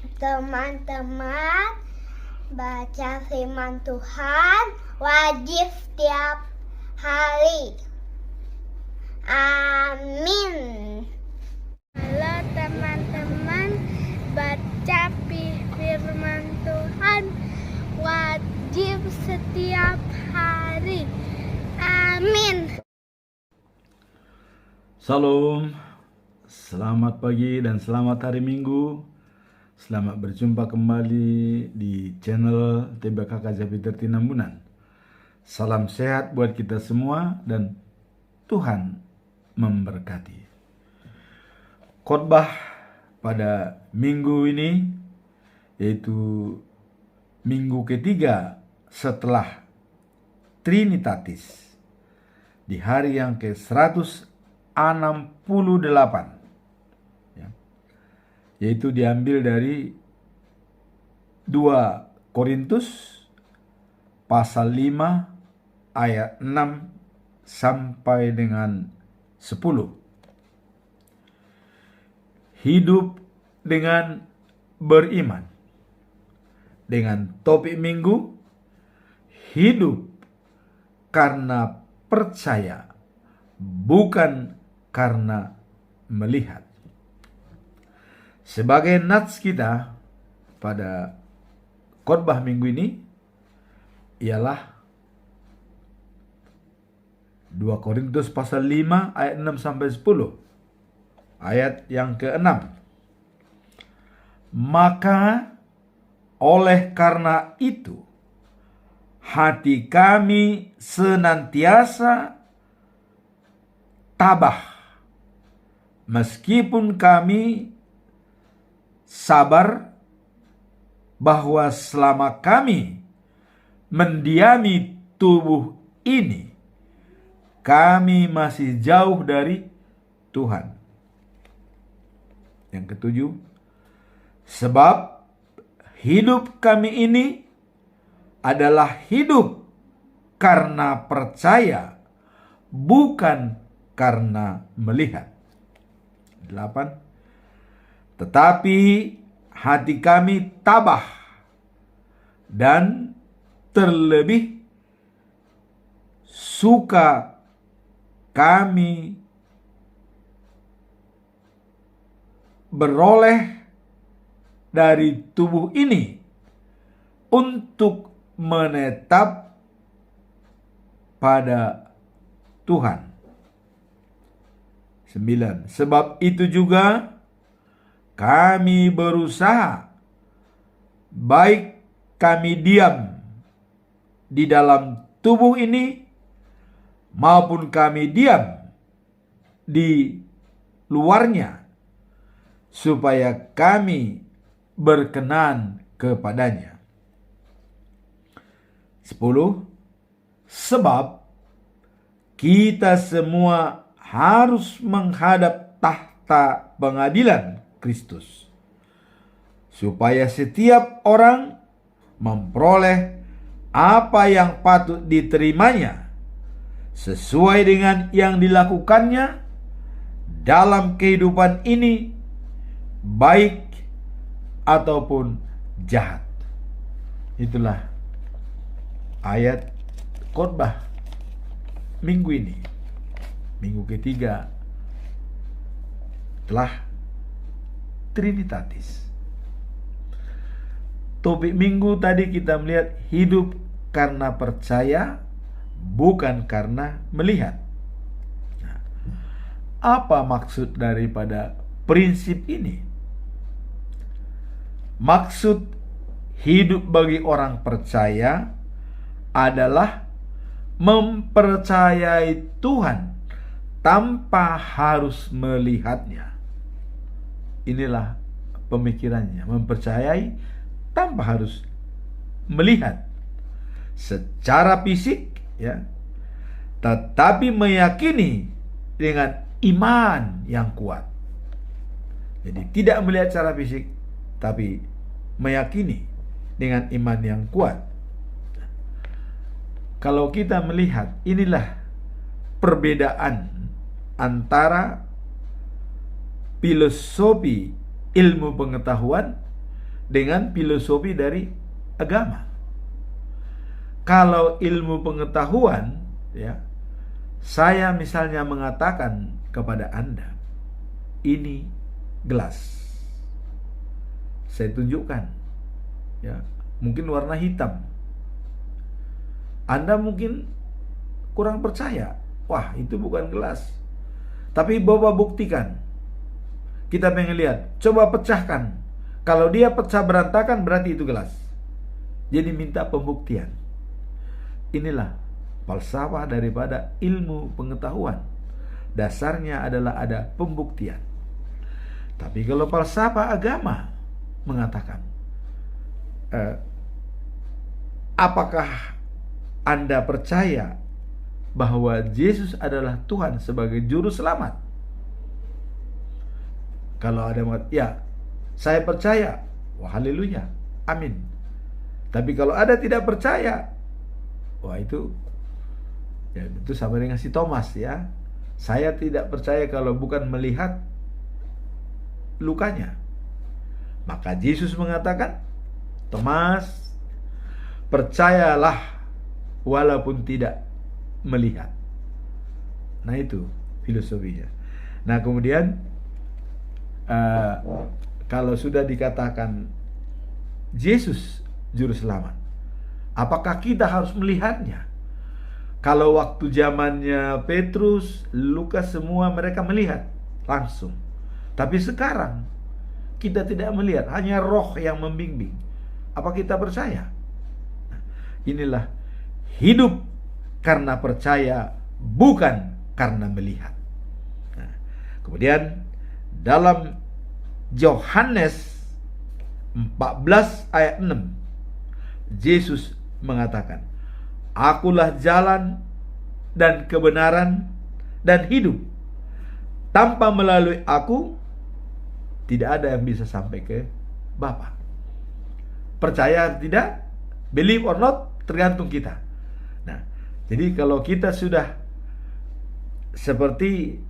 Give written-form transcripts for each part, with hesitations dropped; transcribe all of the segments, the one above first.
Teman-teman, baca firman Tuhan wajib setiap hari. Amin. Halo teman-teman, baca firman Tuhan wajib setiap hari. Amin. Salam, selamat pagi dan selamat hari Minggu. Selamat berjumpa kembali di channel TBKK Japiter Tinambunan. Salam sehat buat kita semua dan Tuhan memberkati. Khotbah pada minggu ini yaitu minggu ketiga setelah Trinitatis di hari yang ke-168 ya, yaitu diambil dari 2 Korintus pasal 5 ayat 6 sampai dengan 10. Hidup dengan beriman. Dengan topik minggu, hidup karena percaya, bukan karena melihat. Sebagai nats kita pada khotbah minggu ini ialah 2 Korintus pasal 5 ayat 6 sampai 10. Ayat yang ke-6. Maka oleh karena itu hati kami senantiasa tabah, meskipun kami sabar bahwa selama kami mendiami tubuh ini, kami masih jauh dari Tuhan. Yang ketujuh, sebab hidup kami ini adalah hidup karena percaya, bukan karena melihat. 8. Tetapi hati kami tabah dan terlebih suka kami beroleh dari tubuh ini untuk menetap pada Tuhan. 9. Sebab itu juga kami berusaha, baik kami diam di dalam tubuh ini maupun kami diam di luarnya, supaya kami berkenan kepadanya. 10. Sebab kita semua harus menghadap tahta pengadilan Kristus, supaya setiap orang memperoleh apa yang patut diterimanya sesuai dengan yang dilakukannya dalam kehidupan ini, baik ataupun jahat. Itulah ayat khotbah minggu ini, minggu ketiga telah Trinitatis. Topik minggu tadi kita melihat hidup karena percaya, bukan karena melihat. Nah, apa maksud daripada prinsip ini? Maksud hidup bagi orang percaya adalah mempercayai Tuhan tanpa harus melihatnya. Inilah pemikirannya, mempercayai tanpa harus melihat secara fisik, ya, tetapi meyakini dengan iman yang kuat. Jadi tidak melihat secara fisik, tapi meyakini dengan iman yang kuat. Kalau kita melihat, inilah perbedaan antara filosofi ilmu pengetahuan dengan filosofi dari agama. Kalau ilmu pengetahuan, ya, saya misalnya mengatakan kepada Anda, ini gelas. Saya tunjukkan, ya, mungkin warna hitam. Anda mungkin kurang percaya, wah itu bukan gelas. Tapi Bapak buktikan. Kita pengen lihat, coba pecahkan. Kalau dia pecah berantakan berarti itu gelas. Jadi minta pembuktian. Inilah falsafah daripada ilmu pengetahuan. Dasarnya adalah ada pembuktian. Tapi kalau falsafah agama mengatakan, apakah Anda percaya bahwa Yesus adalah Tuhan sebagai juru selamat? Kalau ada yang mengatakan, ya, saya percaya, wah haleluya, amin. Tapi kalau ada tidak percaya, wah itu, ya itu sama dengan si Thomas, ya. Saya tidak percaya kalau bukan melihat lukanya. Maka Yesus mengatakan, Thomas, percayalah walaupun tidak melihat. Nah itu filosofinya. Nah kemudian kalau sudah dikatakan Yesus juru selamat, apakah kita harus melihatnya? Kalau waktu zamannya Petrus, Lukas, semua mereka melihat langsung. Tapi sekarang kita tidak melihat, hanya roh yang membimbing. Apa kita percaya? Inilah hidup karena percaya, bukan karena melihat. Nah, kemudian dalam Yohanes 14 ayat 6, Yesus mengatakan, Akulah jalan dan kebenaran dan hidup. Tanpa melalui aku, tidak ada yang bisa sampai ke Bapa. Percaya tidak? Believe or not, tergantung kita. Nah, jadi kalau kita sudah seperti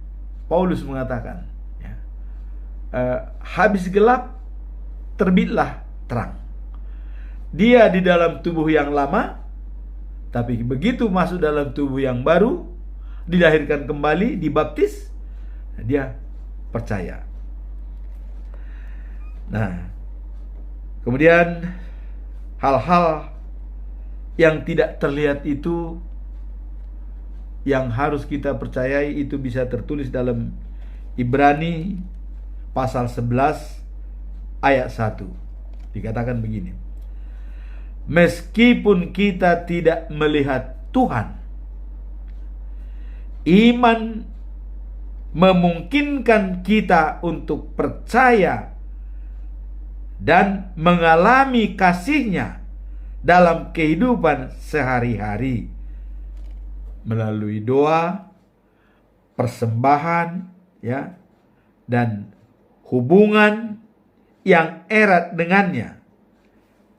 Paulus mengatakan, ya, habis gelap, terbitlah terang. Dia di dalam tubuh yang lama, tapi begitu masuk dalam tubuh yang baru, dilahirkan kembali, dibaptis, dia percaya. Nah, kemudian hal-hal yang tidak terlihat itu yang harus kita percayai, itu bisa tertulis dalam Ibrani pasal 11 ayat 1. Dikatakan begini, meskipun kita tidak melihat Tuhan, iman memungkinkan kita untuk percaya dan mengalami kasih-Nya dalam kehidupan sehari-hari melalui doa, persembahan, ya, dan hubungan yang erat dengannya.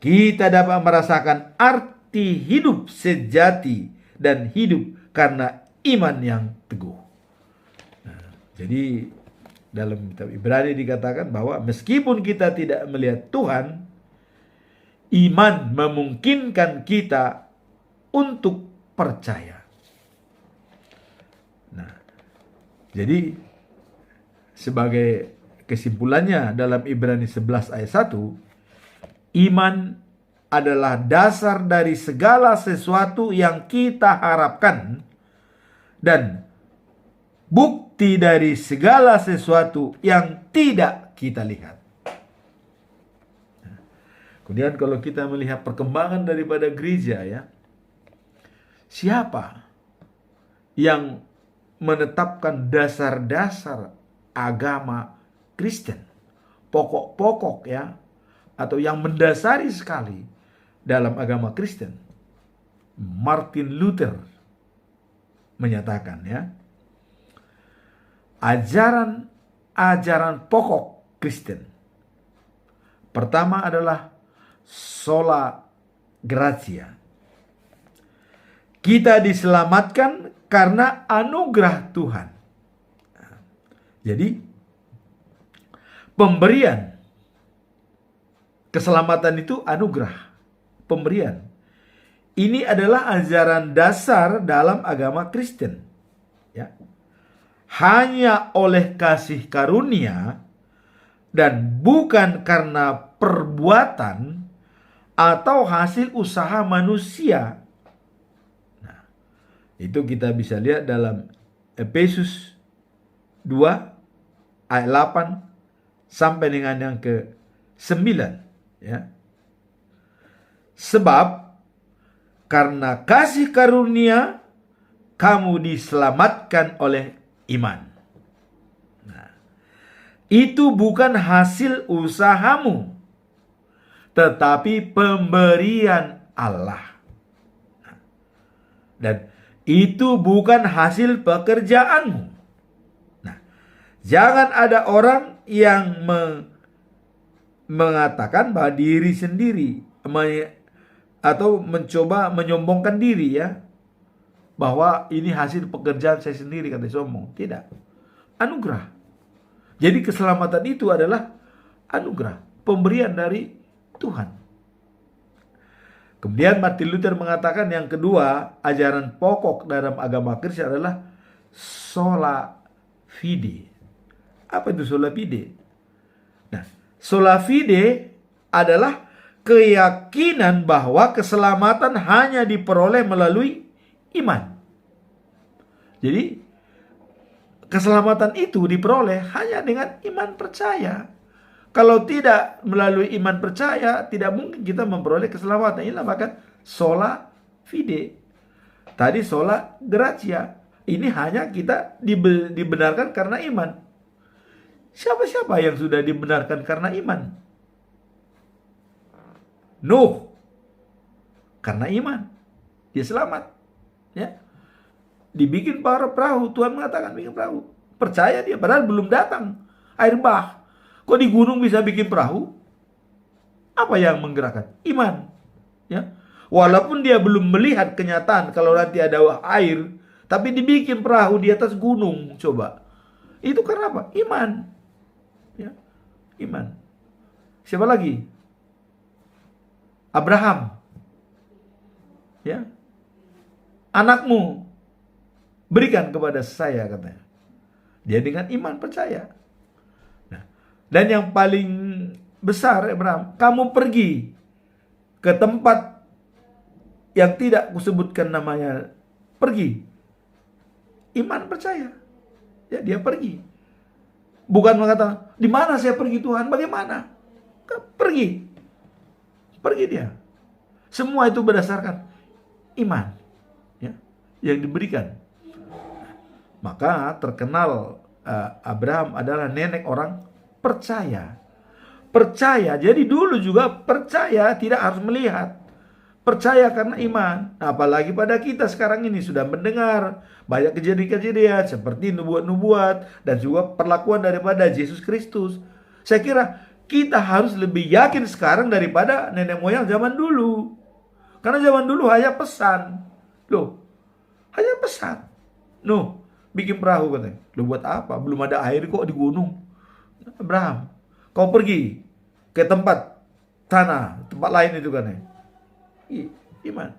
Kita dapat merasakan arti hidup sejati dan hidup karena iman yang teguh. Nah, jadi dalam kitab Ibrani dikatakan bahwa meskipun kita tidak melihat Tuhan, iman memungkinkan kita untuk percaya. Nah, jadi sebagai kesimpulannya dalam Ibrani 11 ayat 1, iman adalah dasar dari segala sesuatu yang kita harapkan dan bukti dari segala sesuatu yang tidak kita lihat. Kemudian kalau kita melihat perkembangan daripada gereja, ya, siapa yang menetapkan dasar-dasar agama Kristen, pokok-pokok, ya, atau yang mendasari sekali dalam agama Kristen? Martin Luther menyatakan, ya, ajaran pokok Kristen pertama adalah sola gratia. Kita diselamatkan karena anugerah Tuhan. Jadi pemberian keselamatan itu anugerah, pemberian. Ini adalah ajaran dasar dalam agama Kristen. Ya. Hanya oleh kasih karunia dan bukan karena perbuatan atau hasil usaha manusia. Nah, itu kita bisa lihat dalam Efesus 2 ayat 8 sampai dengan yang ke-9, ya. Sebab karena kasih karunia kamu diselamatkan oleh iman. Nah, itu bukan hasil usahamu, tetapi pemberian Allah. Nah, dan itu bukan hasil pekerjaanmu. Nah, jangan ada orang yang mengatakan bahwa diri sendiri atau mencoba menyombongkan diri, ya, bahwa ini hasil pekerjaan saya sendiri, kata sombong. Tidak. Anugerah. Jadi keselamatan itu adalah anugerah, pemberian dari Tuhan. Kemudian Martin Luther mengatakan yang kedua, ajaran pokok dalam agama Kristen adalah sola fide. Apa itu sola fide? Nah, sola fide adalah keyakinan bahwa keselamatan hanya diperoleh melalui iman. Jadi keselamatan itu diperoleh hanya dengan iman percaya. Kalau tidak melalui iman percaya, tidak mungkin kita memperoleh keselamatan. Inilah bahkan sola fide. Tadi sola gratia. Ini hanya kita dibenarkan karena iman. Siapa-siapa yang sudah dibenarkan karena iman? Nuh, karena iman dia selamat, ya. Dibikin perahu, Tuhan mengatakan bikin perahu. Percaya dia, padahal belum datang air bah. Kok di gunung bisa bikin perahu? Apa yang menggerakkan? Iman, ya. Walaupun dia belum melihat kenyataan kalau nanti ada air, tapi dibikin perahu di atas gunung, coba. Itu karena apa? Iman, ya. Iman. Siapa lagi? Abraham, ya, anakmu berikan kepada saya, katanya. Dia dengan iman percaya. Nah, dan yang paling besar, Abraham, kamu pergi ke tempat yang tidak kusebutkan namanya, pergi. Iman percaya, ya, dia pergi. Bukan mengatakan, di mana saya pergi Tuhan, bagaimana? Pergi. Pergi dia. Semua itu berdasarkan iman, ya, yang diberikan. Maka terkenal Abraham adalah nenek orang percaya. Percaya. Jadi dulu juga percaya, tidak harus melihat. Percaya karena iman. Nah, apalagi pada kita sekarang ini sudah mendengar banyak kejadian-kejadian seperti nubuat-nubuat dan juga perlakuan daripada Yesus Kristus. Saya kira kita harus lebih yakin sekarang daripada nenek moyang zaman dulu. Karena zaman dulu hanya pesan. Loh, hanya pesan. Nuh, bikin perahu, katanya. Loh, buat apa? Belum ada air kok di gunung. Abraham, kau pergi ke tempat tanah, tempat lain itu, katanya. Iman.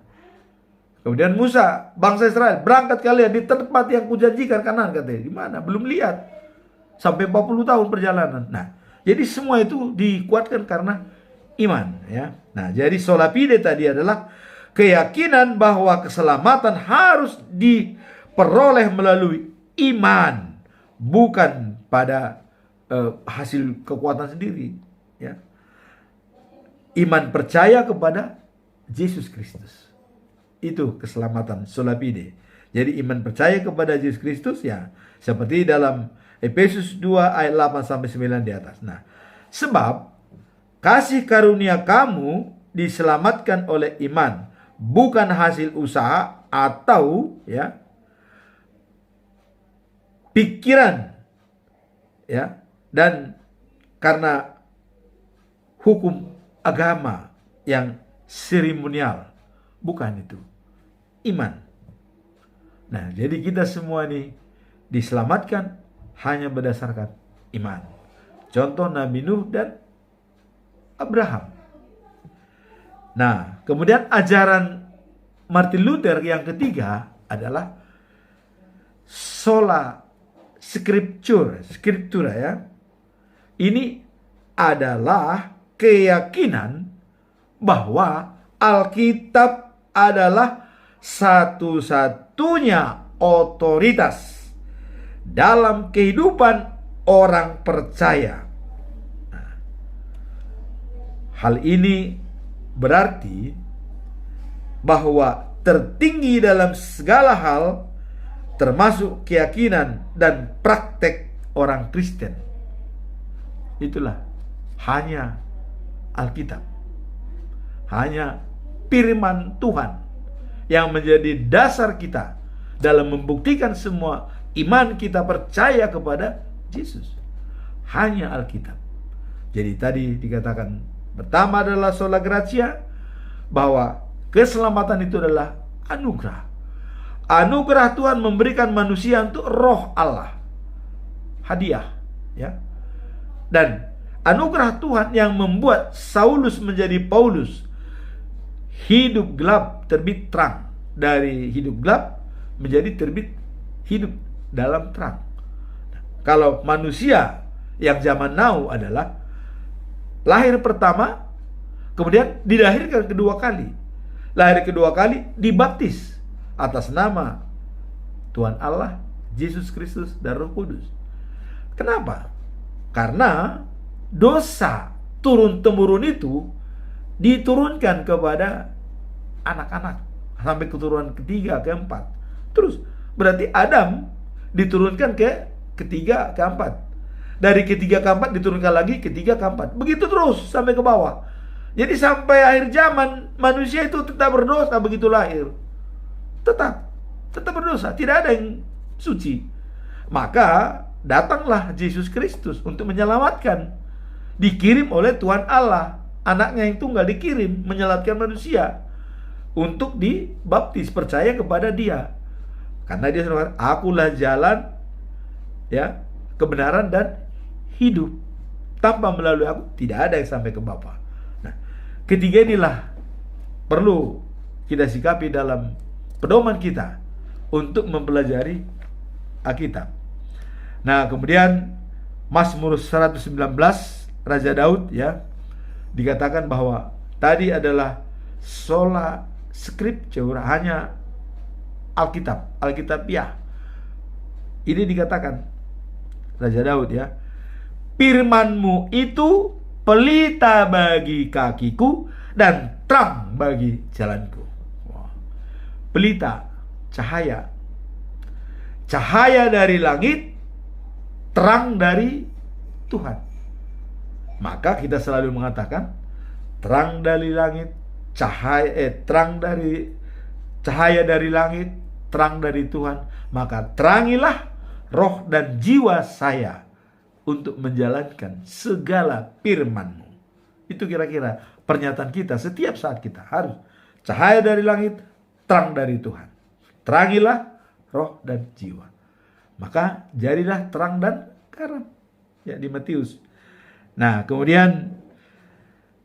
Kemudian Musa, bangsa Israel, berangkat kalian di tempat yang kujanjikan kanan, katanya. Di mana? Belum lihat. Sampai 40 tahun perjalanan. Nah, jadi semua itu dikuatkan karena iman, ya. Nah, jadi sola fide tadi adalah keyakinan bahwa keselamatan harus diperoleh melalui iman, bukan pada hasil kekuatan sendiri, ya. Iman percaya kepada Yesus Kristus. Itu keselamatan sola fide. Jadi iman percaya kepada Yesus Kristus, ya, seperti dalam Efesus 2 ayat 8 sampai 9 di atas. Nah, sebab kasih karunia kamu diselamatkan oleh iman, bukan hasil usaha atau, ya, pikiran, ya, dan karena hukum agama yang seremonial. Bukan itu. Iman. Nah, jadi kita semua ini diselamatkan hanya berdasarkan iman. Contoh Nabi Nuh dan Abraham. Nah, kemudian ajaran Martin Luther yang ketiga adalah sola scriptura ya. Ini adalah keyakinan bahwa Alkitab adalah satu-satunya otoritas dalam kehidupan orang percaya. Nah, hal ini berarti bahwa tertinggi dalam segala hal, termasuk keyakinan dan praktek orang Kristen, itulah hanya Alkitab, hanya firman Tuhan yang menjadi dasar kita dalam membuktikan semua iman kita percaya kepada Yesus. Hanya Alkitab. Jadi tadi dikatakan pertama adalah sola gratia, bahwa keselamatan itu adalah anugerah. Anugerah Tuhan memberikan manusia untuk roh Allah, hadiah ya. Dan anugerah Tuhan yang membuat Saulus menjadi Paulus, hidup gelap terbit terang, dari hidup gelap menjadi terbit hidup dalam terang. Kalau manusia yang zaman now adalah lahir pertama, kemudian dilahirkan kedua kali. Lahir kedua kali dibaptis atas nama Tuhan Allah, Yesus Kristus, dan Roh Kudus. Kenapa? Karena dosa turun-temurun itu diturunkan kepada anak-anak sampai keturunan ketiga, keempat. Terus berarti Adam diturunkan ke ketiga, keempat. Dari ketiga keempat diturunkan lagi ketiga keempat. Begitu terus sampai ke bawah. Jadi sampai akhir zaman manusia itu tetap berdosa begitu lahir. Tetap berdosa, tidak ada yang suci. Maka datanglah Yesus Kristus untuk menyelamatkan. Dikirim oleh Tuhan Allah, anaknya yang tunggal dikirim menyelamatkan manusia untuk dibaptis, percaya kepada Dia. Karena Dia selalu, akulah jalan ya, kebenaran dan hidup. Tanpa melalui aku tidak ada yang sampai ke Bapa. Nah, ketiga inilah perlu kita sikapi dalam pedoman kita untuk mempelajari Alkitab. Nah, kemudian Mazmur 119 Raja Daud ya, dikatakan bahwa tadi adalah sola scriptura, hanya Alkitab ya. Ini dikatakan Raja Daud ya, firman-Mu itu pelita bagi kakiku dan terang bagi jalanku. Pelita, cahaya dari langit, terang dari Tuhan. Maka kita selalu mengatakan terang dari langit, cahaya dari langit, terang dari Tuhan. Maka terangilah roh dan jiwa saya untuk menjalankan segala firman-Mu. Itu kira-kira pernyataan kita setiap saat kita harus cahaya dari langit, terang dari Tuhan. Terangilah roh dan jiwa. Maka jadilah terang dan garam. Ya, di Matius. Nah, kemudian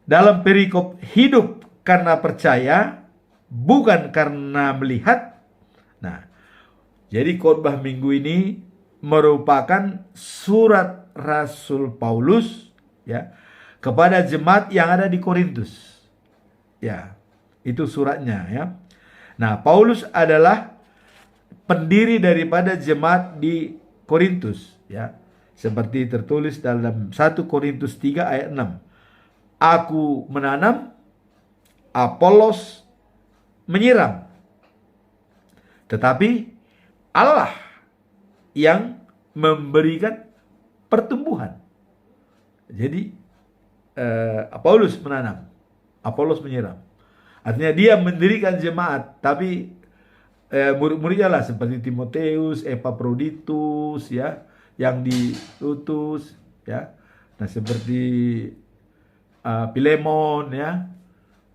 dalam perikop hidup karena percaya, bukan karena melihat. Nah, jadi khotbah minggu ini merupakan surat Rasul Paulus ya kepada jemaat yang ada di Korintus. Ya, itu suratnya ya. Nah, Paulus adalah pendiri daripada jemaat di Korintus ya. Seperti tertulis dalam 1 Korintus 3 ayat 6. Aku menanam, Apolos menyiram, tetapi Allah yang memberikan pertumbuhan. Jadi Paulus menanam, Apolos menyiram. Artinya dia mendirikan jemaat, tapi murid-muridnya lah seperti Timoteus, Epaphroditus ya, yang diutus ya. Nah, seperti Filemon ya.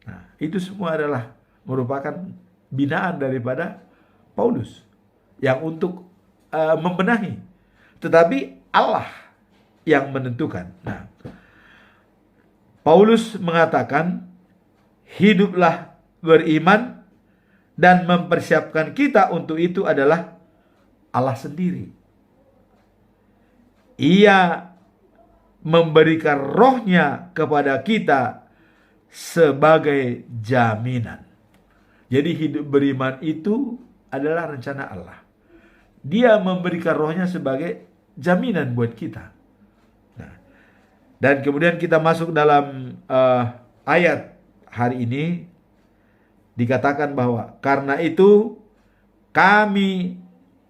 Nah, itu semua adalah merupakan binaan daripada Paulus yang untuk membenahi. Tetapi Allah yang menentukan. Nah, Paulus mengatakan hiduplah beriman, dan mempersiapkan kita untuk itu adalah Allah sendiri. Ia memberikan rohnya kepada kita sebagai jaminan. Jadi hidup beriman itu adalah rencana Allah. Dia memberikan rohnya sebagai jaminan buat kita. Nah, dan kemudian kita masuk dalam ayat hari ini, dikatakan bahwa karena itu kami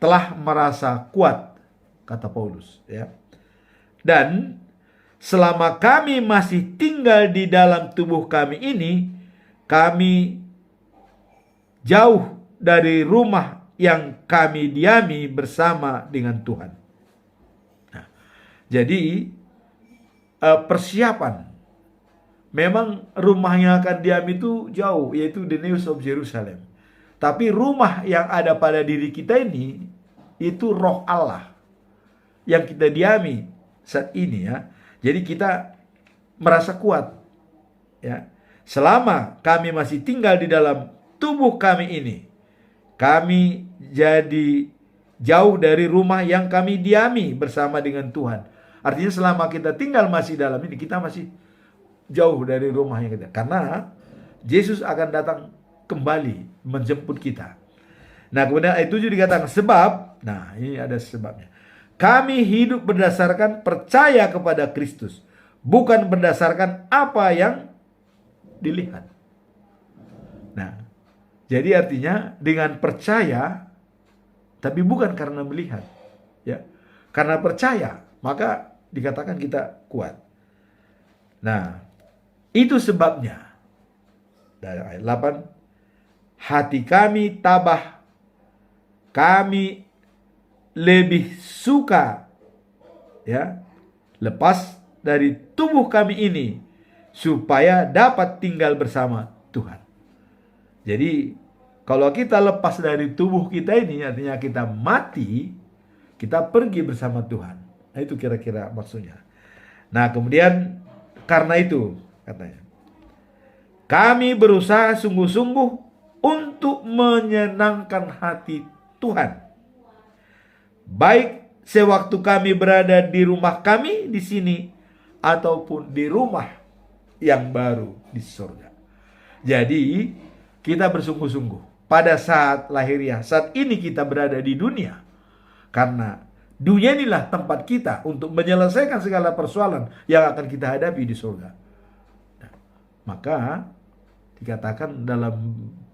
telah merasa kuat, kata Paulus, ya. Dan selama kami masih tinggal di dalam tubuh kami ini, kami jauh dari rumah yang kami diami bersama dengan Tuhan. Nah, jadi persiapan. Memang rumah yang akan diami itu jauh, yaitu the News of Jerusalem. Tapi rumah yang ada pada diri kita ini, itu roh Allah yang kita diami saat ini, ya. Jadi kita merasa kuat, ya. Selama kami masih tinggal di dalam tubuh kami ini, kami jadi jauh dari rumah yang kami diami bersama dengan Tuhan. Artinya selama kita tinggal masih dalam ini, kita masih jauh dari rumahnya kita. Karena Yesus akan datang kembali menjemput kita. Nah, kemudian ayat 7 dikatakan sebab, nah ini ada sebabnya. Kami hidup berdasarkan percaya kepada Kristus, bukan berdasarkan apa yang dilihat. Nah, jadi artinya dengan percaya, tapi bukan karena melihat, ya. Karena percaya, maka dikatakan kita kuat. Nah, itu sebabnya. Dari ayat 8, hati kami tabah, kami lebih suka, ya, lepas dari tubuh kami ini, supaya dapat tinggal bersama Tuhan. Jadi kalau kita lepas dari tubuh kita ini, artinya kita mati, kita pergi bersama Tuhan. Nah, itu kira-kira maksudnya. Nah, kemudian karena itu katanya, kami berusaha sungguh-sungguh untuk menyenangkan hati Tuhan, baik sewaktu kami berada di rumah kami di sini ataupun di rumah yang baru di surga. Jadi kita bersungguh-sungguh pada saat lahiriah, saat ini kita berada di dunia, karena dunia inilah tempat kita untuk menyelesaikan segala persoalan yang akan kita hadapi di surga. Nah, maka dikatakan dalam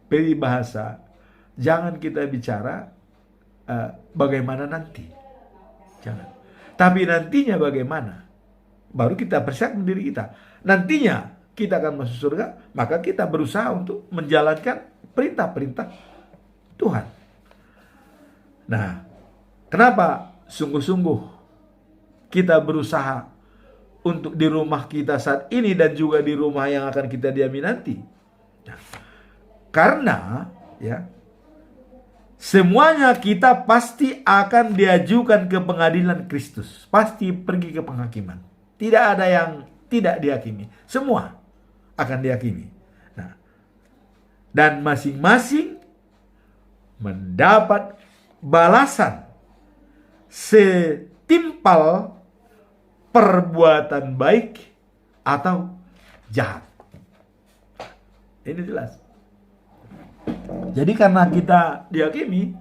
peribahasa, jangan kita bicara bagaimana nanti. Jangan. Tapi nantinya bagaimana? Baru kita persiapkan diri kita. Nantinya kita akan masuk surga, maka kita berusaha untuk menjalankan perintah-perintah Tuhan. Nah, kenapa sungguh-sungguh kita berusaha untuk di rumah kita saat ini dan juga di rumah yang akan kita diami nanti? Nah, karena ya, semuanya kita pasti akan diajukan ke pengadilan Kristus. Pasti pergi ke penghakiman. Tidak ada yang tidak dihakimi. Semua akan dihakimi. Nah, dan masing-masing mendapat balasan setimpal perbuatan baik atau jahat. Ini jelas. Jadi karena kita dihakimi,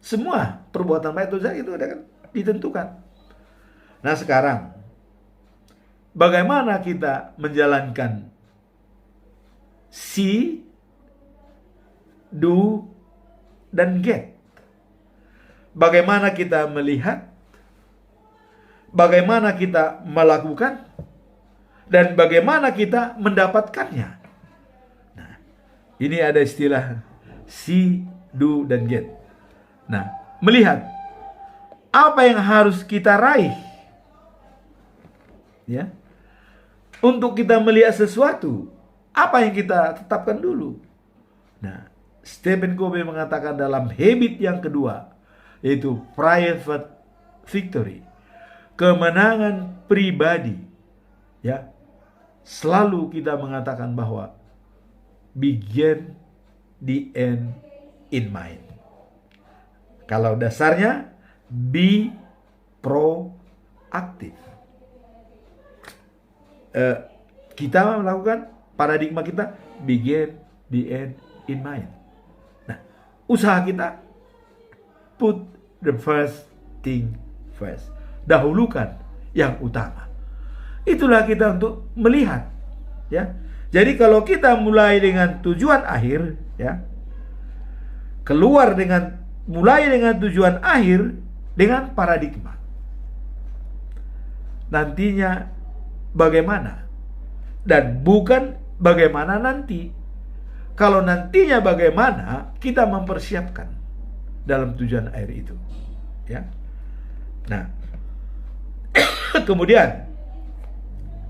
semua perbuatan baik atau jahat itu akan ditentukan. Nah, sekarang bagaimana kita menjalankan see, do, dan get? Bagaimana kita melihat, bagaimana kita melakukan, dan bagaimana kita mendapatkannya. Nah, ini ada istilah see, do, dan get. Nah, melihat apa yang harus kita raih, ya. Untuk kita melihat sesuatu, apa yang kita tetapkan dulu. Nah, Stephen Covey mengatakan dalam habit yang kedua, yaitu private victory, kemenangan pribadi, ya. Selalu kita mengatakan bahwa begin the end in mind. Kalau dasarnya be proaktif. Kita melakukan paradigma kita begin the end in mind. Nah, usaha kita put the first thing first. Dahulukan yang utama. Itulah kita untuk melihat, ya. Jadi kalau kita mulai dengan tujuan akhir, ya, mulai dengan tujuan akhir dengan paradigma. Nantinya bagaimana? Dan bukan bagaimana nanti. Kalau nantinya bagaimana, kita mempersiapkan dalam tujuan akhir itu, ya. Nah, kemudian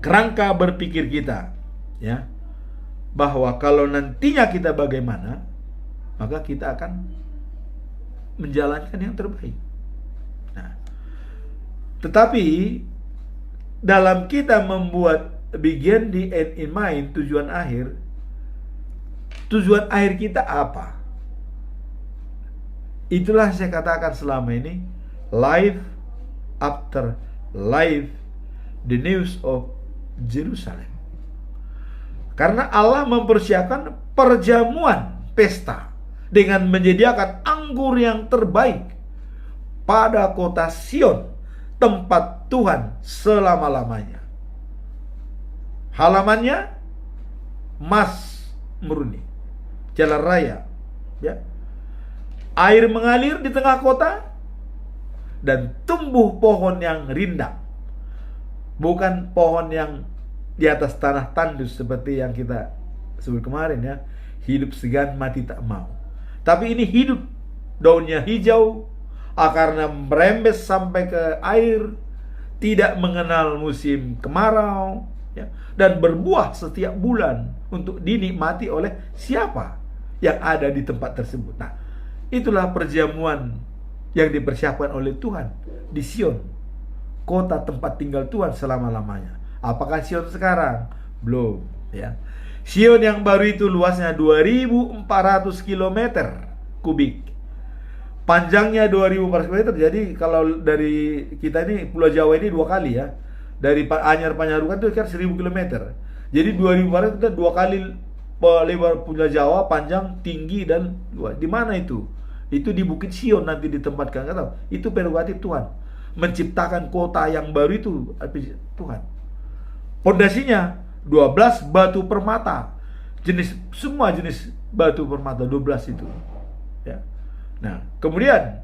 kerangka berpikir kita, ya, bahwa kalau nantinya kita bagaimana, maka kita akan menjalankan yang terbaik. Nah, tetapi dalam kita membuat begin the end in mind, tujuan akhir kita apa? Itulah saya katakan selama ini, life after life, the news of Jerusalem. Karena Allah mempersiapkan perjamuan pesta dengan menyediakan anggur yang terbaik pada kota Sion, tempat Tuhan selama-lamanya. Halamannya emas murni, jalan raya, ya. Air mengalir di tengah kota dan tumbuh pohon yang rindang. Bukan pohon yang di atas tanah tandus seperti yang kita sebut kemarin, ya. Hidup segan mati tak mau. Tapi ini hidup, daunnya hijau, akarnya merembes sampai ke air, tidak mengenal musim kemarau, ya, dan berbuah setiap bulan untuk dinikmati oleh siapa yang ada di tempat tersebut. Nah, itulah perjamuan yang dipersiapkan oleh Tuhan di Sion, kota tempat tinggal Tuhan selama-lamanya. Apakah Sion sekarang? Belum, ya. Sion yang baru itu luasnya 2.400 km kubik. Panjangnya 2.400 km. Jadi kalau dari kita ini Pulau Jawa ini 2 kali, ya. Dari Anyar Panyarukan itu kan 1.000 km. Jadi 2.400 itu 2 kali lebar Pulau Jawa, panjang, tinggi dan luas. Di mana itu? Itu di Bukit Sion nanti ditempatkan, nggak tahu. Itu prerogatif Tuhan. Menciptakan kota yang baru itu Tuhan. Pondasinya 12 batu permata. Semua jenis batu permata 12 itu. Ya. Nah, kemudian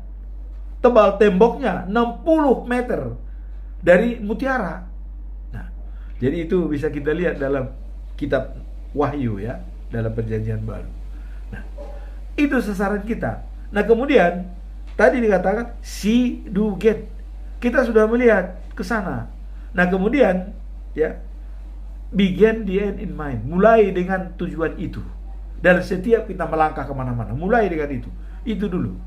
tebal temboknya 60 meter dari mutiara. Nah, jadi itu bisa kita lihat dalam kitab Wahyu, ya, dalam perjanjian baru. Nah, itu sasaran kita. Nah, kemudian tadi dikatakan see, do, get. Kita sudah melihat ke sana. Nah, kemudian, ya, begin the end in mind. Mulai dengan tujuan itu. Dan setiap kita melangkah kemana-mana, mulai dengan itu. Itu dulu,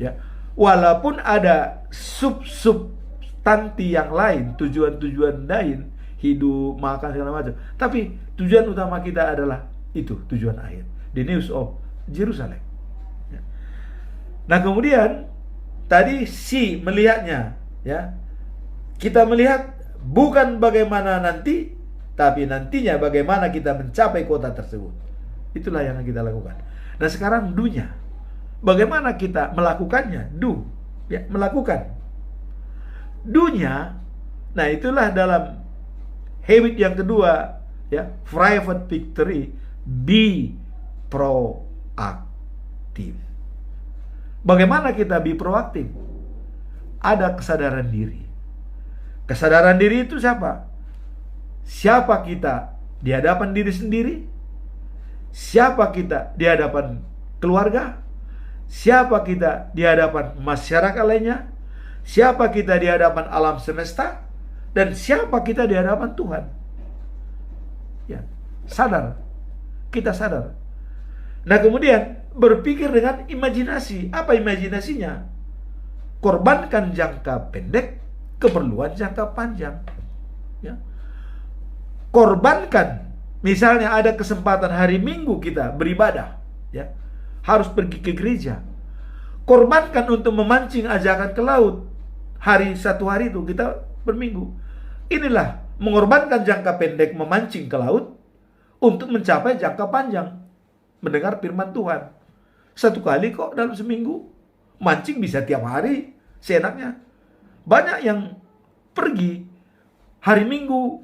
ya. Walaupun ada substansi yang lain, tujuan-tujuan lain, hidup, makan, segala macam. Tapi tujuan utama kita adalah itu, tujuan akhir. The news of Jerusalem. Ya. Nah, kemudian tadi si melihatnya, ya. Kita melihat bukan bagaimana nanti, tapi nantinya bagaimana kita mencapai kota tersebut. Itulah yang kita lakukan. Nah, sekarang do-nya. Bagaimana kita melakukannya? Do, ya, melakukan. Do-nya, nah itulah dalam habit yang kedua, ya, private victory, be proaktif. Bagaimana kita be proaktif? Ada kesadaran diri. Kesadaran diri itu siapa? Siapa kita di hadapan diri sendiri? Siapa kita di hadapan keluarga? Siapa kita di hadapan masyarakat lainnya? Siapa kita di hadapan alam semesta? Dan siapa kita di hadapan Tuhan? Ya, sadar. Kita sadar. Nah, kemudian berpikir dengan imajinasi. Apa imajinasinya? Korbankan jangka pendek, keperluan jangka panjang. Ya. Korbankan misalnya ada kesempatan hari Minggu kita beribadah, ya, harus pergi ke gereja. Korbankan untuk memancing ajakan ke laut. Satu hari itu kita berminggu. Inilah mengorbankan jangka pendek memancing ke laut untuk mencapai jangka panjang mendengar firman Tuhan. Satu kali kok dalam seminggu. Mancing bisa tiap hari seenaknya. Banyak yang pergi hari Minggu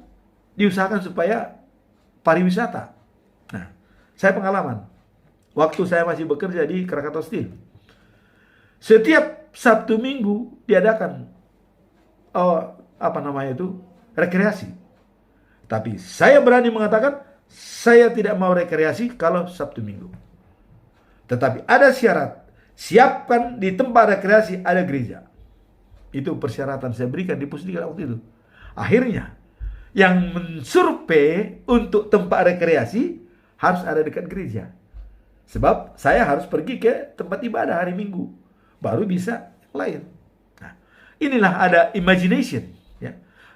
diusahakan supaya pariwisata. Nah, saya pengalaman. Waktu saya masih bekerja di Krakatau Steel, setiap Sabtu Minggu diadakan rekreasi. Tapi saya berani mengatakan saya tidak mau rekreasi kalau Sabtu Minggu. Tetapi ada syarat, siapkan di tempat rekreasi ada gereja. Itu persyaratan saya berikan di Pusdiklat waktu itu. Akhirnya yang mensurvei untuk tempat rekreasi harus ada dekat gereja. Sebab saya harus pergi ke tempat ibadah hari Minggu, baru bisa yang lain. Nah, inilah ada imagination, ya.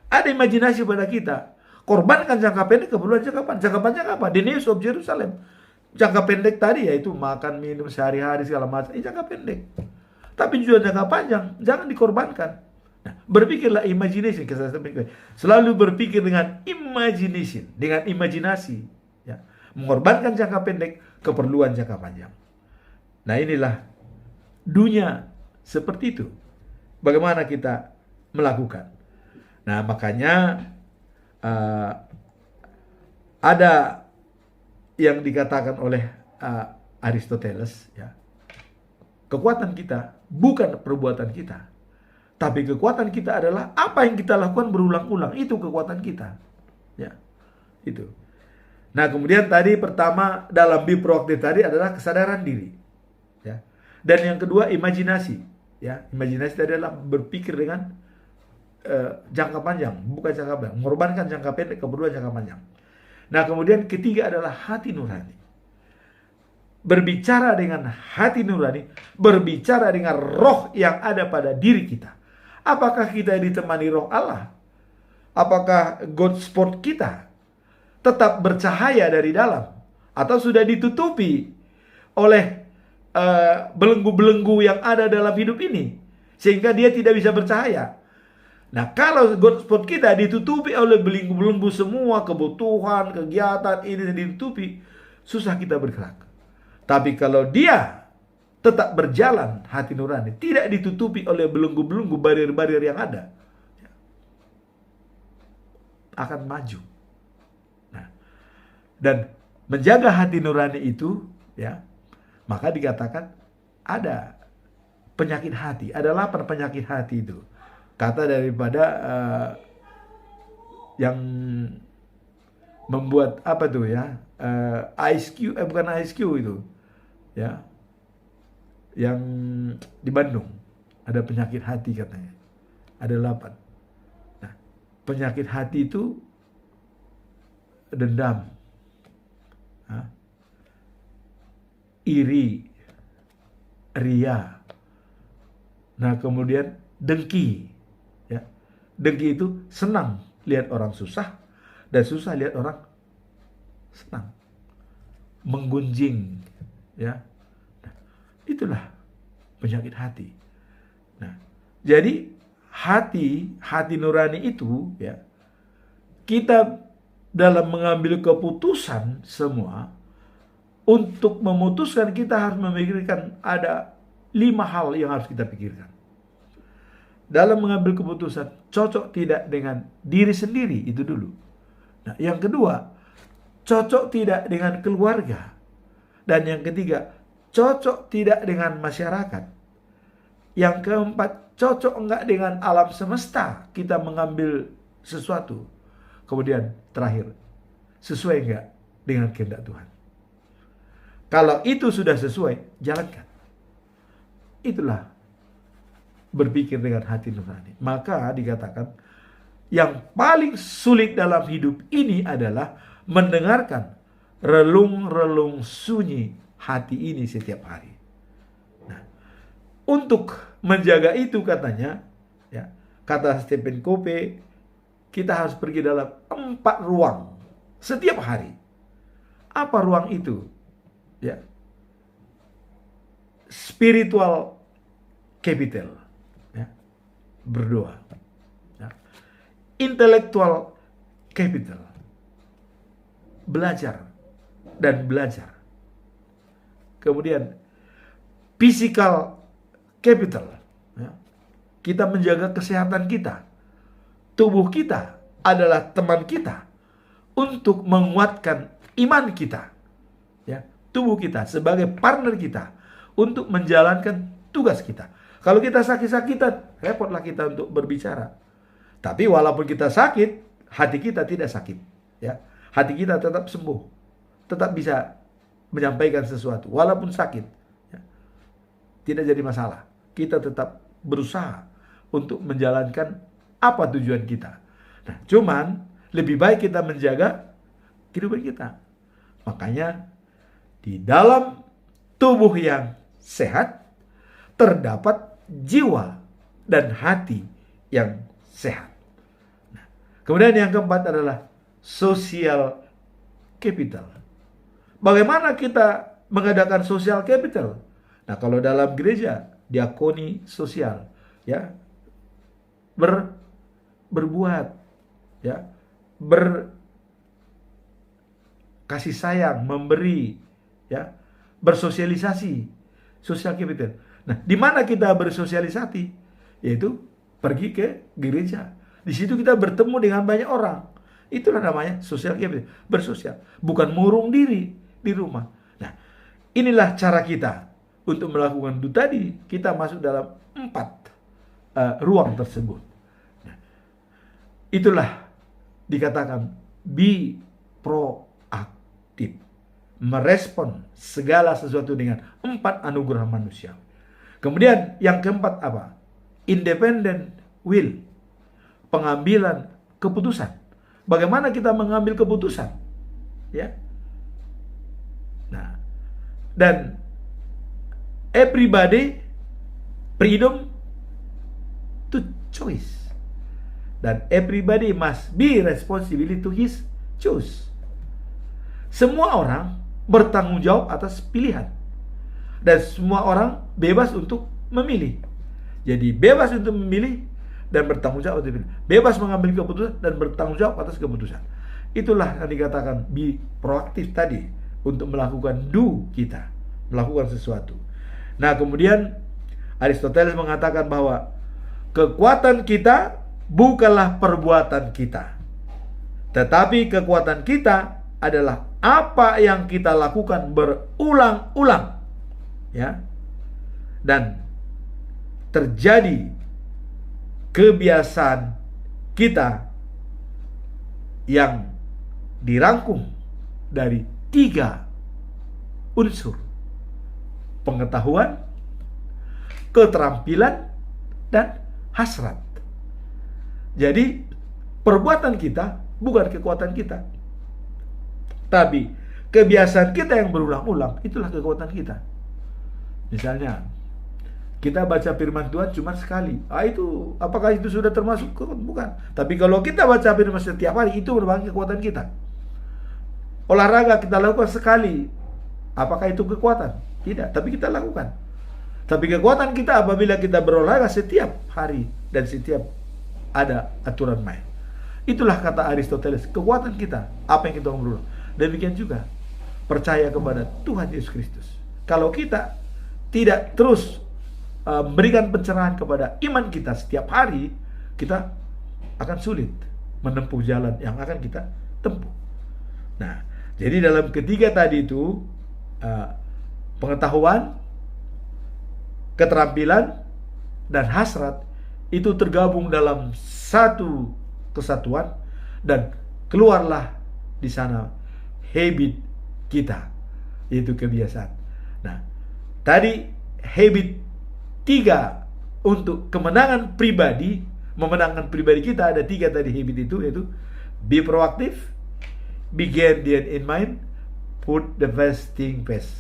Ada imajinasi pada kita. Korbankan jangka pendek, keperluan jangka panjang. Jangka panjang apa? The news of Jerusalem. Jangka pendek tadi yaitu makan, minum sehari-hari segala macam. Ini jangka pendek. Tapi juga jangka panjang, jangan dikorbankan. Nah, berpikirlah imagination. Selalu berpikir dengan imagination, dengan imajinasi, ya. Mengorbankan jangka pendek, keperluan jangka panjang. Nah, inilah dunia seperti itu. Bagaimana kita melakukan? Nah, makanya ada yang dikatakan oleh Aristoteles, ya, kekuatan kita bukan perbuatan kita, tapi kekuatan kita adalah apa yang kita lakukan berulang-ulang. Itu kekuatan kita, ya, itu. Nah, kemudian tadi pertama dalam be proaktif tadi adalah kesadaran diri, ya, dan yang kedua imajinasi, ya. Imajinasi tadi adalah berpikir dengan jangka panjang, bukan jangka panjang, mengorbankan jangka pendek, keperluan jangka panjang. Nah, kemudian ketiga adalah hati nurani. Berbicara dengan hati nurani, berbicara dengan roh yang ada pada diri kita. Apakah kita ditemani roh Allah? Apakah God sport kita tetap bercahaya dari dalam? Atau sudah ditutupi oleh belenggu-belenggu yang ada dalam hidup ini, sehingga dia tidak bisa bercahaya? Nah, kalau God spot kita ditutupi oleh belenggu-belenggu semua, kebutuhan, kegiatan ini ditutupi, susah kita bergerak. Tapi kalau dia tetap berjalan hati nurani, tidak ditutupi oleh belenggu-belenggu, barier-barier yang ada, akan maju. Nah, dan menjaga hati nurani itu, ya, maka dikatakan ada penyakit hati, ada 8 penyakit hati itu. Kata daripada yang membuat apa tuh, ya, bukan ISQ itu, ya, yang di Bandung ada penyakit hati katanya, ada 8. Nah, penyakit hati itu dendam, iri, ria, nah kemudian dengki. Dengki itu senang lihat orang susah, dan susah lihat orang senang. Menggunjing, ya. Nah, itulah penyakit hati. Nah, jadi hati nurani itu, ya, kita dalam mengambil keputusan semua, untuk memutuskan kita harus memikirkan ada 5 hal yang harus kita pikirkan. Dalam mengambil keputusan, cocok tidak dengan diri sendiri, itu dulu. Nah, yang kedua, cocok tidak dengan keluarga. Dan yang ketiga, cocok tidak dengan masyarakat. Yang keempat, cocok enggak dengan alam semesta kita mengambil sesuatu. Kemudian terakhir, sesuai enggak dengan kehendak Tuhan. Kalau itu sudah sesuai, jalankan. Itulah berpikir dengan hati nurani. Maka dikatakan yang paling sulit dalam hidup ini adalah mendengarkan relung-relung sunyi hati ini setiap hari. Nah, untuk menjaga itu katanya, ya, kata Stephen Covey, kita harus pergi dalam 4 ruang setiap hari. Apa ruang itu? Ya. Spiritual capital. Ya. Berdoa. Ya. Intellectual capital. Belajar dan belajar. Kemudian physical capital. Ya. Kita menjaga kesehatan kita. Tubuh kita adalah teman kita untuk menguatkan iman kita. Ya, tubuh kita sebagai partner kita untuk menjalankan tugas kita. Kalau kita sakit-sakitan, repotlah kita untuk berbicara. Tapi walaupun kita sakit, hati kita tidak sakit. Ya, hati kita tetap sembuh, tetap bisa menyampaikan sesuatu walaupun sakit. Ya, tidak jadi masalah. Kita tetap berusaha untuk menjalankan apa tujuan kita. Nah, cuman lebih baik kita menjaga kehidupan kita. Makanya di dalam tubuh yang sehat terdapat jiwa dan hati yang sehat. Nah, kemudian yang keempat adalah social capital. Bagaimana kita mengadakan social capital? Nah, kalau dalam gereja diakoni sosial, ya, berbuat, ya, kasih sayang, memberi, ya, bersosialisasi, social capital. Nah, di mana kita bersosialisasi? Yaitu pergi ke gereja. Di situ kita bertemu dengan banyak orang. Itulah namanya social capital, bersosial, bukan murung diri di rumah. Nah, inilah cara kita untuk melakukan itu tadi. Kita masuk dalam 4 ruang tersebut. Nah, itulah dikatakan be proaktif, merespon segala sesuatu dengan 4 anugerah manusia. Kemudian yang keempat apa? Independent will, pengambilan keputusan. Bagaimana kita mengambil keputusan? Ya. Nah, dan everybody freedom to choice. Dan everybody must be responsible to his choice. Semua orang bertanggung jawab atas pilihan. Dan semua orang bebas untuk memilih. Jadi bebas untuk memilih dan bertanggung jawab atas pilihan. Bebas mengambil keputusan dan bertanggung jawab atas keputusan. Itulah yang dikatakan be proaktif tadi, untuk melakukan do kita, melakukan sesuatu. Nah, kemudian Aristoteles mengatakan bahwa kekuatan kita bukanlah perbuatan kita, tetapi kekuatan kita adalah apa yang kita lakukan berulang-ulang, ya, dan terjadi kebiasaan kita yang dirangkum dari 3 unsur: pengetahuan, keterampilan, dan hasrat. Jadi perbuatan kita bukan kekuatan kita, tapi kebiasaan kita yang berulang-ulang, itulah kekuatan kita. Misalnya kita baca firman Tuhan cuma sekali, itu apakah itu sudah termasuk kekuatan? Bukan. Tapi kalau kita baca firman setiap hari, itu merupakan kekuatan kita. Olahraga kita lakukan sekali, apakah itu kekuatan? Tidak, tapi kita lakukan. Tapi kekuatan kita apabila kita berolahraga setiap hari dan setiap ada aturan main. Itulah kata Aristoteles, kekuatan kita, apa yang kita berulang. Demikian juga percaya kepada Tuhan Yesus Kristus. Kalau kita tidak terus memberikan pencerahan kepada iman kita setiap hari, kita akan sulit menempuh jalan yang akan kita tempuh. Nah, jadi dalam ketiga tadi itu, pengetahuan, keterampilan, dan hasrat itu tergabung dalam satu kesatuan, dan keluarlah di sana habit kita, yaitu kebiasaan. Nah, tadi habit 3 untuk kemenangan pribadi, memenangkan pribadi kita, ada 3 tadi habit itu, yaitu be proactive, begin the end in mind, put the first thing first.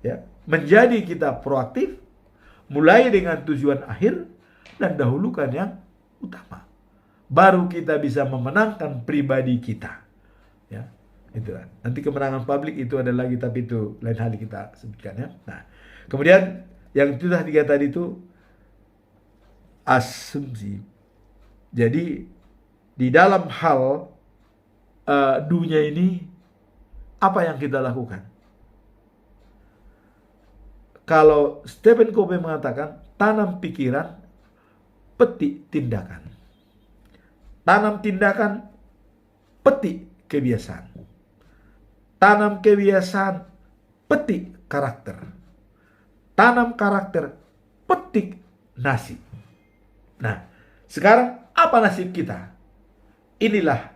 Ya, menjadi kita proaktif, mulai dengan tujuan akhir dan dahulukan yang utama. Baru kita bisa memenangkan pribadi kita. Ya. Itulah. Nanti kemenangan publik itu ada lagi, tapi itu lain hal kita sebutkan ya. Nah, kemudian yang sudah 3 tadi itu asumsi. Jadi di dalam hal dunia ini apa yang kita lakukan? Kalau Stephen Covey mengatakan tanam pikiran, petik tindakan. Tanam tindakan, petik kebiasaan. Tanam kebiasaan, petik karakter. Tanam karakter, petik nasib. Nah, sekarang apa nasib kita? Inilah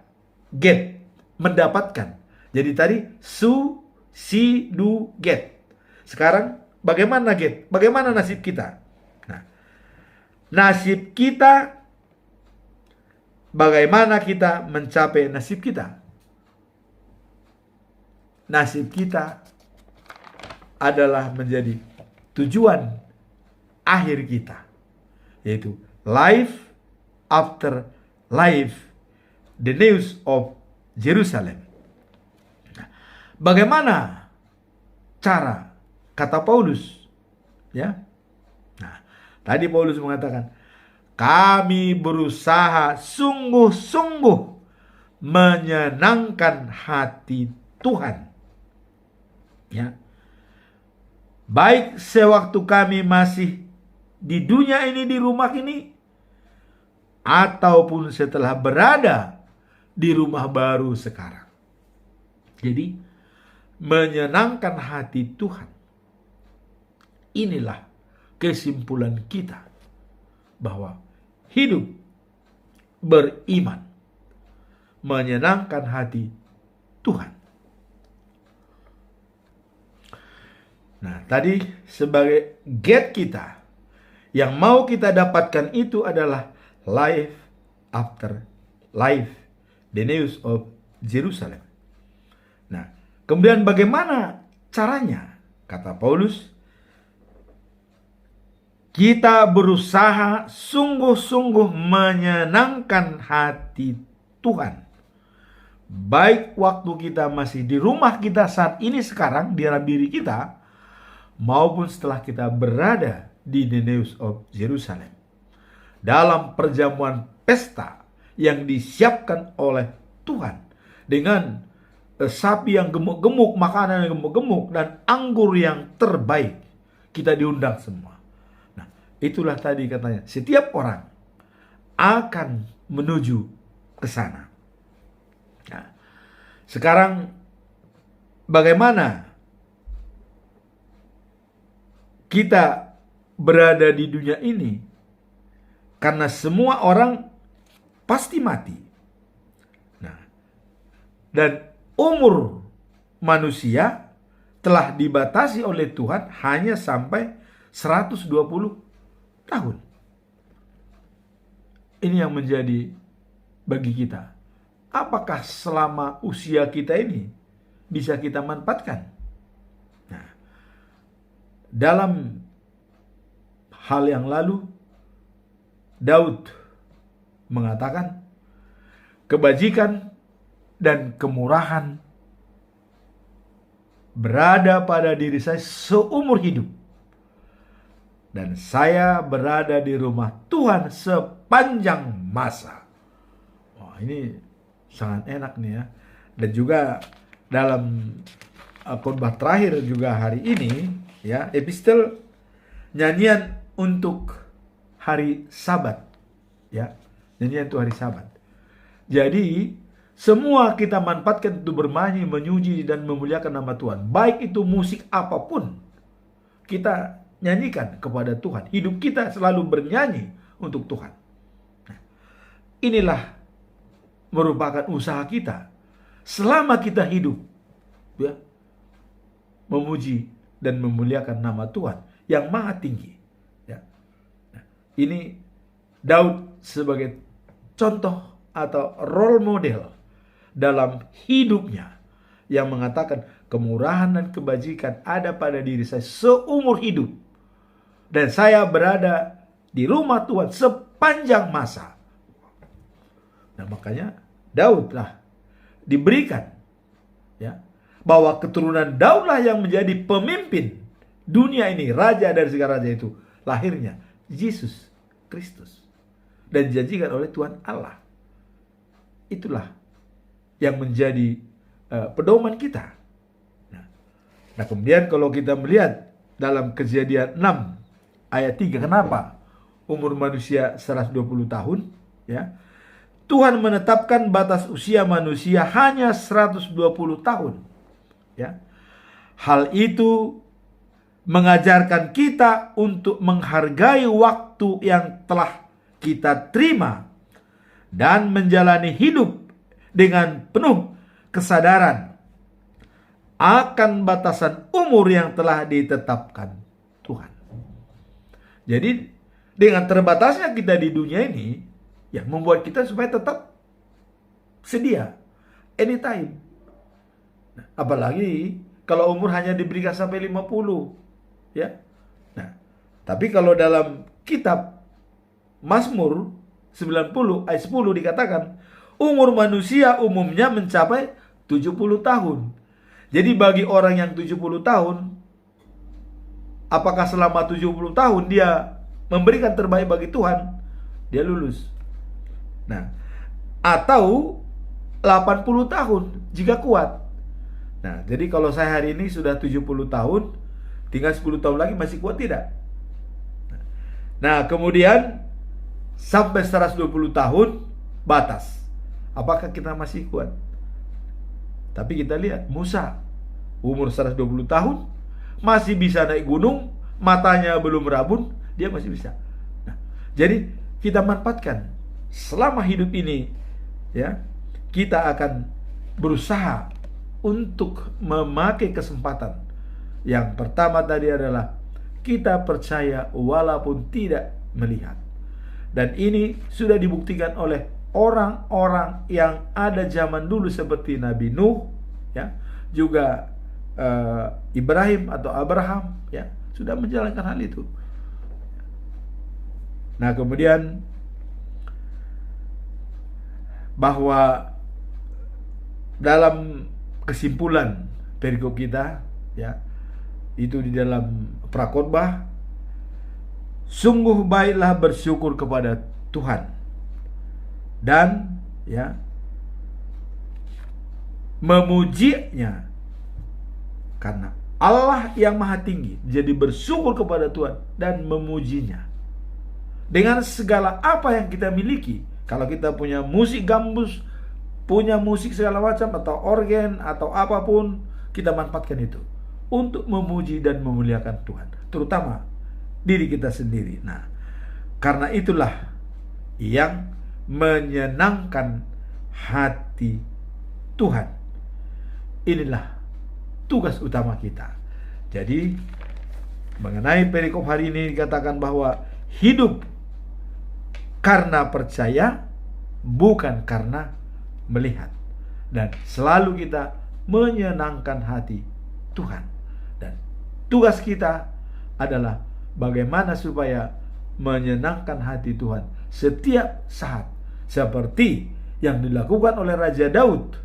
get, mendapatkan. Jadi tadi su, si, do, get. Sekarang bagaimana get? Bagaimana nasib kita? Nah, nasib kita, bagaimana kita mencapai nasib kita? Nasib kita adalah menjadi tujuan akhir kita, yaitu life after life, the news of Jerusalem. Nah, bagaimana cara, kata Paulus, ya? Nah, tadi Paulus mengatakan, kami berusaha sungguh-sungguh menyenangkan hati Tuhan. Ya. Baik sewaktu kami masih di dunia ini, di rumah ini, ataupun setelah berada di rumah baru sekarang. Jadi, menyenangkan hati Tuhan. Inilah kesimpulan kita bahwa hidup beriman menyenangkan hati Tuhan. Nah, tadi sebagai get kita, yang mau kita dapatkan itu adalah life after life, the news of Jerusalem. Nah, kemudian bagaimana caranya? Kata Paulus, kita berusaha sungguh-sungguh menyenangkan hati Tuhan. Baik waktu kita masih di rumah kita saat ini sekarang, di dalam diri kita, maupun setelah kita berada di the news of Jerusalem. Dalam perjamuan pesta yang disiapkan oleh Tuhan. Dengan sapi yang gemuk-gemuk, makanan yang gemuk-gemuk, dan anggur yang terbaik. Kita diundang semua. Nah, itulah tadi katanya, setiap orang akan menuju ke sana. Nah, sekarang bagaimana kita berada di dunia ini? Karena semua orang pasti mati. Nah, dan umur manusia telah dibatasi oleh Tuhan hanya sampai 120 tahun. Ini yang menjadi bagi kita. Apakah selama usia kita ini bisa kita manfaatkan? Nah, dalam hal yang lalu, Daud mengatakan, kebajikan dan kemurahan berada pada diri saya seumur hidup. Dan saya berada di rumah Tuhan sepanjang masa. Wah, ini sangat enak nih ya. Dan juga dalam khotbah terakhir juga hari ini, ya, epistel nyanyian untuk hari Sabat, ya, nyanyian untuk hari Sabat. Jadi semua kita manfaatkan untuk bermain, memuji dan memuliakan nama Tuhan. Baik itu musik apapun, kita nyanyikan kepada Tuhan. Hidup kita selalu bernyanyi untuk Tuhan. Nah, inilah merupakan usaha kita selama kita hidup, ya, memuji dan memuliakan nama Tuhan yang maha tinggi. Ya. Nah, ini Daud sebagai contoh atau role model dalam hidupnya yang mengatakan kemurahan dan kebajikan ada pada diri saya seumur hidup dan saya berada di rumah Tuhan sepanjang masa. Nah, makanya Daud lah diberikan ya, bahwa keturunan Daud lah yang menjadi pemimpin dunia ini, raja dari segala raja itu. Lahirnya Yesus Kristus dan dijanjikan oleh Tuhan Allah. Itulah yang menjadi pedoman kita. Nah, kemudian kalau kita melihat dalam Kejadian 6 ayat 3, kenapa umur manusia 120 tahun? Ya, Tuhan menetapkan batas usia manusia hanya 120 tahun. Ya, hal itu mengajarkan kita untuk menghargai waktu yang telah kita terima dan menjalani hidup dengan penuh kesadaran akan batasan umur yang telah ditetapkan Tuhan. Jadi dengan terbatasnya kita di dunia ini, ya, membuat kita supaya tetap sedia anytime. Nah, apalagi kalau umur hanya diberikan sampai 50, ya. Nah, tapi kalau dalam kitab Mazmur 90 ayat 10 dikatakan umur manusia umumnya mencapai 70 tahun. Jadi bagi orang yang 70 tahun, apakah selama 70 tahun dia memberikan terbaik bagi Tuhan, dia lulus. Nah, atau 80 tahun jika kuat. Nah, jadi kalau saya hari ini sudah 70 tahun, tinggal 10 tahun lagi masih kuat tidak? Nah, kemudian sampai 120 tahun batas. Apakah kita masih kuat? Tapi kita lihat Musa umur 120 tahun masih bisa naik gunung, matanya belum rabun, dia masih bisa. Nah, jadi kita manfaatkan selama hidup ini, ya, kita akan berusaha untuk memakai kesempatan. Yang pertama tadi adalah kita percaya walaupun tidak melihat. Dan ini sudah dibuktikan oleh orang-orang yang ada zaman dulu seperti Nabi Nuh, ya, juga Ibrahim atau Abraham, ya, sudah menjalankan hal itu. Nah, kemudian bahwa dalam kesimpulan perikop kita, ya, itu di dalam Prakhotbah, sungguh baiklah bersyukur kepada Tuhan dan, ya, memujinya karena Allah yang maha tinggi. Jadi bersyukur kepada Tuhan dan memujinya dengan segala apa yang kita miliki. Kalau kita punya musik gambus, punya musik segala macam, atau organ, atau apapun, kita manfaatkan itu untuk memuji dan memuliakan Tuhan, terutama diri kita sendiri. Nah, karena itulah yang menyenangkan hati Tuhan. Inilah tugas utama kita. Jadi mengenai perikop hari ini dikatakan bahwa hidup karena percaya, bukan karena melihat. Dan selalu kita menyenangkan hati Tuhan. Dan tugas kita adalah bagaimana supaya menyenangkan hati Tuhan setiap saat, seperti yang dilakukan oleh Raja Daud.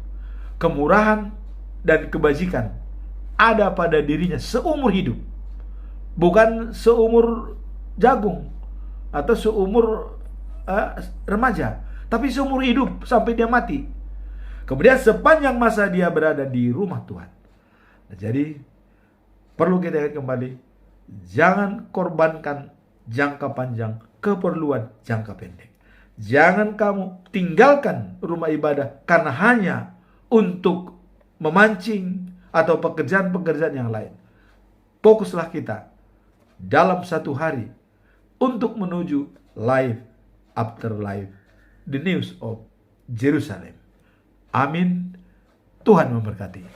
Kemurahan dan kebajikan ada pada dirinya seumur hidup, bukan seumur jagung atau seumur remaja, tapi seumur hidup sampai dia mati. Kemudian sepanjang masa dia berada di rumah Tuhan. Nah, jadi perlu kita ingat kembali, jangan korbankan jangka panjang keperluan jangka pendek. Jangan kamu tinggalkan rumah ibadah karena hanya untuk memancing atau pekerjaan-pekerjaan yang lain. Fokuslah kita dalam satu hari untuk menuju life after life, the news of Jerusalem. Amin. Tuhan memberkati.